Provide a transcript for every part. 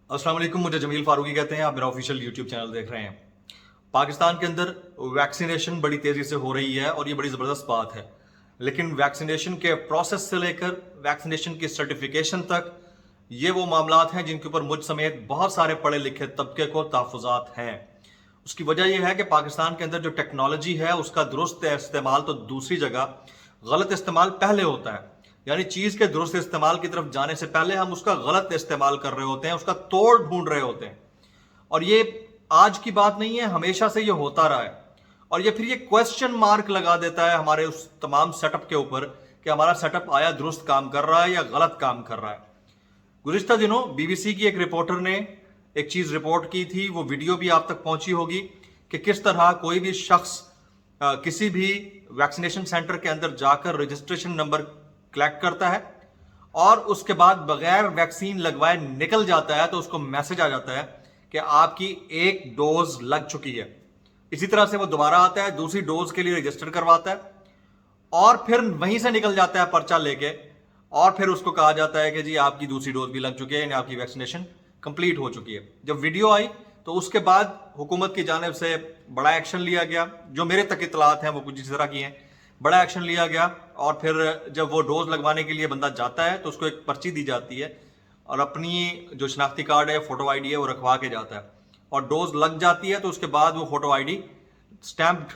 अस्सलाम वालेकुम, मुझे जमील फारूकी कहते हैं। आप मेरा ऑफिशियल यूट्यूब चैनल देख रहे हैं। पाकिस्तान के अंदर वैक्सीनेशन बड़ी तेज़ी से हो रही है और ये बड़ी ज़बरदस्त बात है, लेकिन वैक्सीनेशन के प्रोसेस से लेकर वैक्सीनेशन की सर्टिफिकेशन तक ये वो मामलात हैं जिनके ऊपर मुझ समेत बहुत सारे पढ़े लिखे तबके को तहफ़्फ़ुज़ात हैं। उसकी वजह यह है कि पाकिस्तान के अंदर जो टेक्नोलॉजी है उसका दुरुस्त इस्तेमाल तो दूसरी जगह, गलत इस्तेमाल पहले होता है। यानी चीज़ के दुरुस्त इस्तेमाल की तरफ जाने से पहले हम उसका गलत इस्तेमाल कर रहे होते हैं, उसका तोड़ ढूंढ रहे होते हैं। और ये आज की बात नहीं है, हमेशा से ये होता रहा है। और ये फिर ये क्वेश्चन मार्क लगा देता है हमारे उस तमाम सेटअप के ऊपर कि हमारा सेटअप आया दुरुस्त काम कर रहा है या गलत काम कर रहा है। गुज़िश्ता दिनों बीबीसी की एक रिपोर्टर ने एक चीज़ रिपोर्ट की थी, वो वीडियो भी आप तक पहुंची होगी कि किस तरह कोई भी शख्स किसी भी वैक्सीनेशन सेंटर के अंदर जाकर रजिस्ट्रेशन नंबर कलेक्ट करता है और उसके बाद बगैर वैक्सीन लगवाए निकल जाता है तो उसको मैसेज आ जाता है कि आपकी एक डोज लग चुकी है। इसी तरह से वो दोबारा आता है, दूसरी डोज के लिए रजिस्टर करवाता है और फिर वहीं से निकल जाता है पर्चा लेके और फिर उसको कहा जाता है कि जी आपकी दूसरी डोज भी लग चुकी है, यानी आपकी वैक्सीनेशन कंप्लीट हो चुकी है। जब वीडियो आई तो उसके बाद हुकूमत की जानिब से बड़ा एक्शन लिया गया। जो मेरे तक इतलात हैं वो कुछ इस तरह की हैं, बड़ा एक्शन लिया गया और फिर जब वो डोज लगवाने के लिए बंदा जाता है तो उसको एक पर्ची दी जाती है और अपनी जो शनाख्ती कार्ड है, फोटो आईडी है, वो रखवा के जाता है और डोज लग जाती है तो उसके बाद वो फोटो आईडी स्टैम्प्ड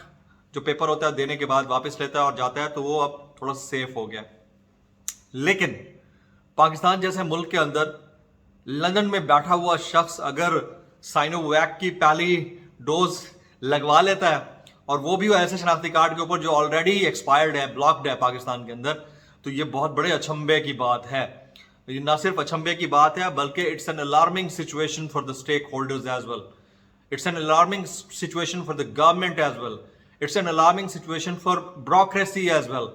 जो पेपर होता है देने के बाद वापस लेता है और जाता है, तो वो अब थोड़ा सेफ हो गया। लेकिन पाकिस्तान जैसे मुल्क के अंदर लंदन में बैठा हुआ शख्स अगर साइनोवैक की पहली डोज लगवा लेता है और वो भी ऐसे शनाख्ती कार्ड के ऊपर जो ऑलरेडी एक्सपायर्ड है, ब्लॉक्ड है पाकिस्तान के अंदर, तो ये बहुत बड़े अचंभे की बात है। ये ना सिर्फ अचंभे की बात है बल्कि it's an alarming situation for the stakeholders as well. It's an alarming situation for the government as well. It's an alarming situation for bureaucracy as well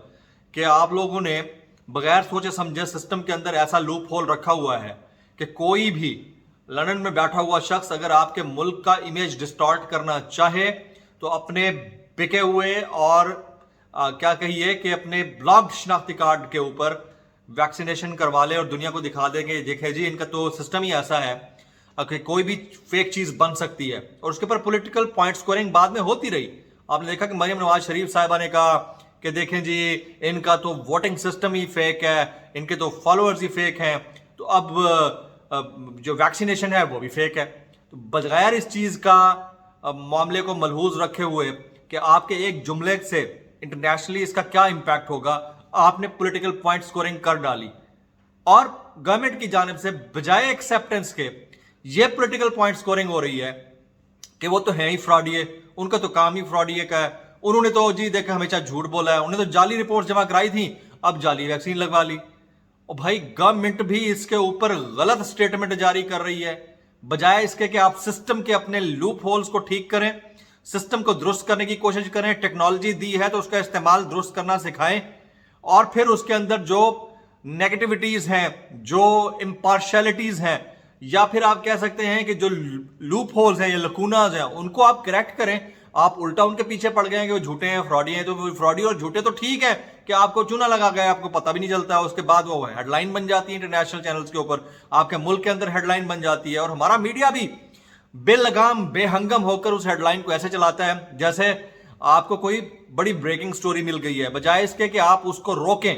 कि आप लोगों ने बगैर सोचे समझे सिस्टम के अंदर ऐसा लूप होल रखा हुआ है कि कोई भी लंदन में बैठा हुआ शख्स अगर आपके मुल्क का इमेज डिस्टॉर्ट करना चाहे तो अपने बिके हुए और क्या कहिए कि अपने ब्लॉक्ड शनाख्ती कार्ड के ऊपर वैक्सीनेशन करवा ले और दुनिया को दिखा देंगे, देखे जी इनका तो सिस्टम ही ऐसा है कि कोई भी फेक चीज बन सकती है। और उसके ऊपर पॉलिटिकल पॉइंट स्कोरिंग बाद में होती रही। आपने देखा कि मरियम नवाज शरीफ साहिबा ने कहा कि देखें जी इनका तो वोटिंग सिस्टम ही फेक है, इनके तो फॉलोअर्स ही फेक हैं, तो अब जो वैक्सीनेशन है वो भी फेक है। तो बगैर इस चीज का मामले को मलहूज रखे हुए कि आपके एक जुमले से इंटरनेशनली इसका क्या इंपैक्ट होगा, आपने पॉलिटिकल पॉइंट स्कोरिंग कर डाली और गवर्नमेंट की जानिब से बजाय एक्सेप्टेंस के ये पॉलिटिकल पॉइंट स्कोरिंग हो रही है कि वो तो है ही फ्रॉडिये, उनका तो काम ही फ्रॉडिये का है, उन्होंने तो जी देखा हमेशा झूठ बोला है, उन्होंने तो जाली रिपोर्ट जमा कराई थी, अब जाली वैक्सीन लगवा ली। और भाई गवर्नमेंट भी इसके ऊपर गलत स्टेटमेंट जारी कर रही है बजाय इसके कि आप सिस्टम के अपने लूप होल्स को ठीक करें, सिस्टम को दुरुस्त करने की कोशिश करें। टेक्नोलॉजी दी है तो उसका इस्तेमाल दुरुस्त करना सिखाएं और फिर उसके अंदर जो नेगेटिविटीज हैं, जो इम्पार्शलिटीज हैं, या फिर आप कह सकते हैं कि जो लूप होल्स हैं या लकूनाज हैं, उनको आप करेक्ट करें। आप उल्टा उनके पीछे पड़ गए हैं कि वो झूठे हैं, फ्रॉडी हैं। तो फ्रॉडी और झूठे तो ठीक है कि आपको चूना लगा गया, आपको पता भी नहीं चलता है, उसके बाद वो हेडलाइन बन जाती है इंटरनेशनल चैनल्स के ऊपर, आपके मुल्क के अंदर हेडलाइन बन जाती है और हमारा मीडिया भी बेलगाम बेहंगम होकर उस हेडलाइन को ऐसे चलाता है जैसे आपको कोई बड़ी ब्रेकिंग स्टोरी मिल गई है, बजाय इसके कि आप उसको रोकें,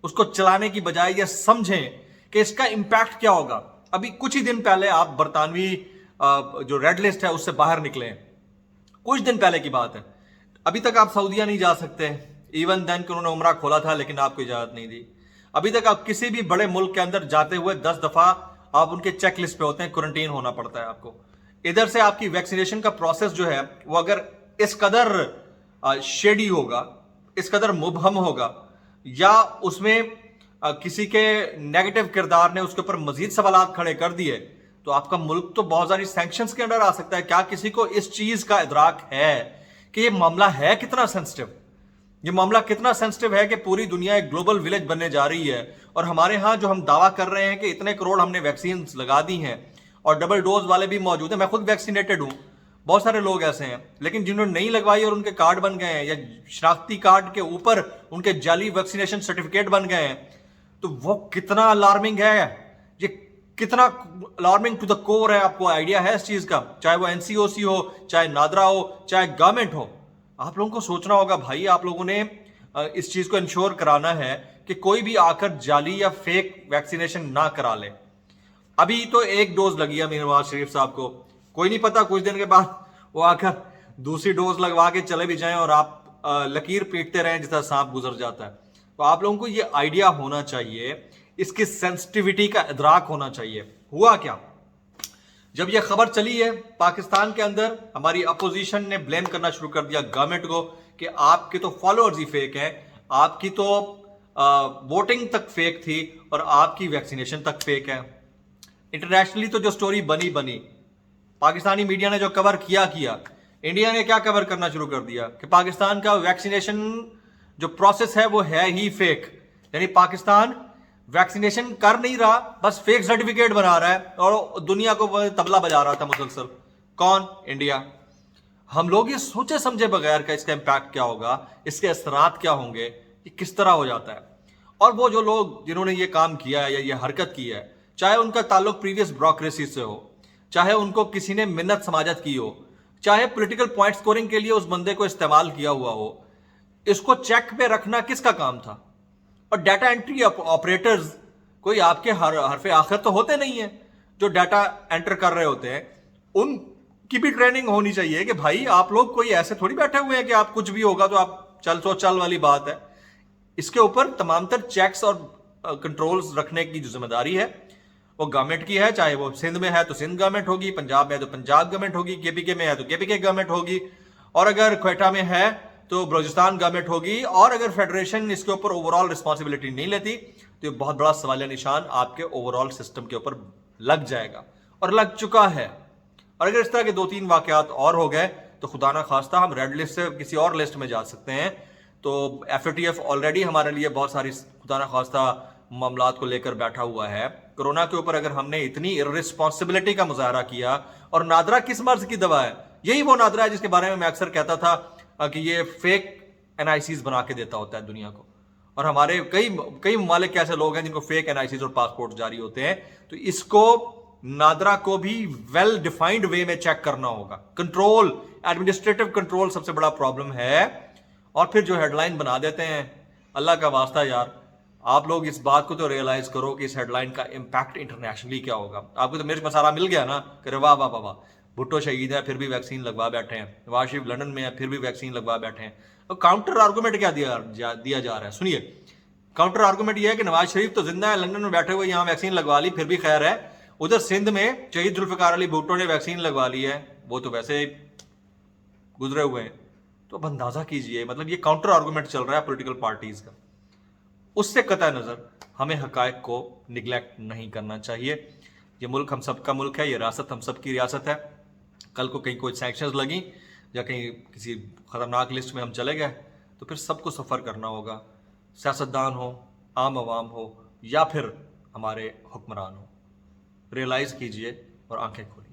उसको चलाने की बजाय ये समझें कि इसका इंपैक्ट क्या होगा। अभी कुछ ही दिन पहले आप बरतानवी जो रेड लिस्ट है उससे बाहर निकले हैं, कुछ दिन पहले की बात है। अभी तक आप सऊदीया नहीं जा सकते, इवन देन कि उन्होंने उम्रा खोला था लेकिन आपको इजाजत नहीं दी। अभी तक आप किसी भी बड़े मुल्क के अंदर जाते हुए 10 दफा आप उनके चेक लिस्ट पे होते हैं, क्वारंटीन होना पड़ता है आपको। इधर से आपकी वैक्सीनेशन का प्रोसेस जो है वो अगर इस कदर शेडी होगा, इस कदर मुबहम होगा या उसमें किसी के नेगेटिव किरदार ने उसके ऊपर मजीद सवालात खड़े कर दिए तो आपका मुल्क तो बहुत सारी सैंक्शंस के अंडर आ सकता है। क्या किसी को इस चीज का इदराक है कि ये मामला है कितना सेंसिटिव? ये मामला कितना सेंसिटिव है कि पूरी दुनिया एक ग्लोबल विलेज बनने जा रही है और हमारे यहाँ जो हम दावा कर रहे हैं कि इतने करोड़ हमने वैक्सीन लगा दी हैं और डबल डोज वाले भी मौजूद हैं। मैं खुद वैक्सीनेटेड हूँ, बहुत सारे लोग ऐसे हैं, लेकिन जिन्होंने नहीं लगवाई और उनके कार्ड बन गए हैं या शनाख्ती कार्ड के ऊपर उनके जाली वैक्सीनेशन सर्टिफिकेट बन गए हैं, तो वो कितना अलार्मिंग है। ये कितना अलार्मिंग टू द कोर है, आपको आइडिया है इस चीज का? चाहे वो एनसीओसी हो, चाहे नादरा हो, चाहे गवर्नमेंट हो, आप लोगों को सोचना होगा भाई, आप लोगों ने इस चीज को इंश्योर कराना है कि कोई भी आकर जाली या फेक वैक्सीनेशन ना करा ले। अभी तो एक डोज लगी है मीर नवाज शरीफ साहब को, कोई नहीं पता कुछ दिन के बाद वो आकर दूसरी डोज लगवा के चले भी जाएं और आप लकीर पीटते रहें जिस तरह सांप गुजर जाता है। तो आप लोगों को ये आइडिया होना चाहिए, इसकी सेंसिटिविटी का इदराक होना चाहिए। हुआ क्या, जब ये खबर चली है पाकिस्तान के अंदर, हमारी अपोजिशन ने ब्लेम करना शुरू कर दिया गवर्नमेंट को कि आपके तो फॉलोअर्स ही फेक हैं, आपकी तो वोटिंग तक फेक थी और आपकी वैक्सीनेशन तक फेक है। इंटरनेशनली तो जो स्टोरी बनी, पाकिस्तानी मीडिया ने जो कवर किया, इंडिया ने क्या कवर करना शुरू कर दिया कि पाकिस्तान का वैक्सीनेशन जो प्रोसेस है वो है ही फेक, यानी पाकिस्तान वैक्सीनेशन कर नहीं रहा, बस फेक सर्टिफिकेट बना रहा है और दुनिया को तबला बजा रहा था मुसलसल। कौन? इंडिया। हम लोग ये सोचे समझे बगैर का इसका इंपैक्ट क्या होगा, इसके असरात क्या होंगे, ये किस तरह हो जाता है। और वो जो लोग जिन्होंने ये काम किया है या ये हरकत की है, चाहे उनका ताल्लुक प्रीवियस ब्यूरोक्रेसी से हो, चाहे उनको किसी ने मिन्नत समाजत की हो, चाहे पॉलिटिकल पॉइंट स्कोरिंग के लिए उस बंदे को इस्तेमाल किया हुआ हो, इसको चेक पे रखना किसका काम था? और डाटा एंट्री ऑपरेटर्स कोई आपके हरफे आखिर तो होते नहीं है, जो डाटा एंटर कर रहे होते हैं, उनकी भी ट्रेनिंग होनी चाहिए कि भाई आप लोग कोई ऐसे थोड़ी बैठे हुए हैं कि आप कुछ भी होगा तो आप चल वाली बात है। इसके ऊपर तमाम तर चेक्स और कंट्रोल्स रखने की जो जिम्मेदारी है वो गवर्नमेंट की है, चाहे वो सिंध में है तो सिंध गवर्नमेंट होगी, पंजाब में है तो पंजाब गवर्नमेंट होगी, केपीके में है तो केपीके गवर्नमेंट होगी, और अगर क्वेटा में है तो बलूचिस्तान गवर्नमेंट होगी। और अगर फेडरेशन इसके ऊपर ओवरऑल रिस्पॉन्सिबिलिटी नहीं लेती तो ये बहुत बड़ा सवालिया निशान आपके ओवरऑल सिस्टम के ऊपर लग जाएगा और लग चुका है। और अगर इस तरह के 2-3 वाकयात और हो गए तो खुदा ना खास्ता हम रेड लिस्ट से किसी और लिस्ट में जा सकते हैं। तो FATF ऑलरेडी हमारे लिए बहुत सारी खुदा ना खास्ता मामलात को लेकर बैठा हुआ है। कोरोना के ऊपर अगर हमने इतनी इररिस्पॉन्सिबिलिटी का मुजाहरा किया, और नादरा किस मर्ज की दवा है? यही वो नादरा है जिसके बारे में मैं अक्सर कहता था कि ये फेक NICs बना के देता होता है दुनिया को, और हमारे कई ममालिक के ऐसे लोग हैं जिनको फेक NICs और पासपोर्ट जारी होते हैं। तो इसको नादरा को भी वेल डिफाइंड वे में चेक करना होगा। कंट्रोल, एडमिनिस्ट्रेटिव कंट्रोल सबसे बड़ा प्रॉब्लम है। और फिर जो हेडलाइन बना देते हैं, अल्लाह का वास्ता यार, आप लोग इस बात को तो रियलाइज करो कि इस हेडलाइन का इंपैक्ट इंटरनेशनली क्या होगा। आपको तो मेरे मसाला मिल गया ना, करे वाह वाह वाह वाह, भुट्टो शहीद है फिर भी वैक्सीन लगवा बैठे हैं, नवाज शरीफ लंदन में है फिर भी वैक्सीन लगवा बैठे हैं। और काउंटर आर्गूमेंट क्या दिया जा रहा है? सुनिए, काउंटर आर्गूमेंट ये है कि नवाज शरीफ तो जिंदा है, लंदन में बैठे हुए, यहाँ वैक्सीन लगवा ली फिर भी खैर है। उधर सिंध में शहीद जुल्फिकार अली भुट्टो ने वैक्सीन लगवा ली है, वो तो वैसे गुजरे हुए हैं। तो अब अंदाजा कीजिए, मतलब ये काउंटर आर्गूमेंट चल रहा है पॉलिटिकल पार्टीज का। उससे कतई नजर हमें हकायक को निगलेक्ट नहीं करना चाहिए। ये मुल्क हम सबका मुल्क है, ये रियासत हम सबकी रियासत है। कल को कहीं कोई सैंक्शंस लगी या कहीं किसी खतरनाक लिस्ट में हम चले गए तो फिर सबको सफ़र करना होगा, सियासतदान हो, आम आवाम हो या फिर हमारे हुक्मरान हो। रियलाइज़ कीजिए और आंखें खोलिए।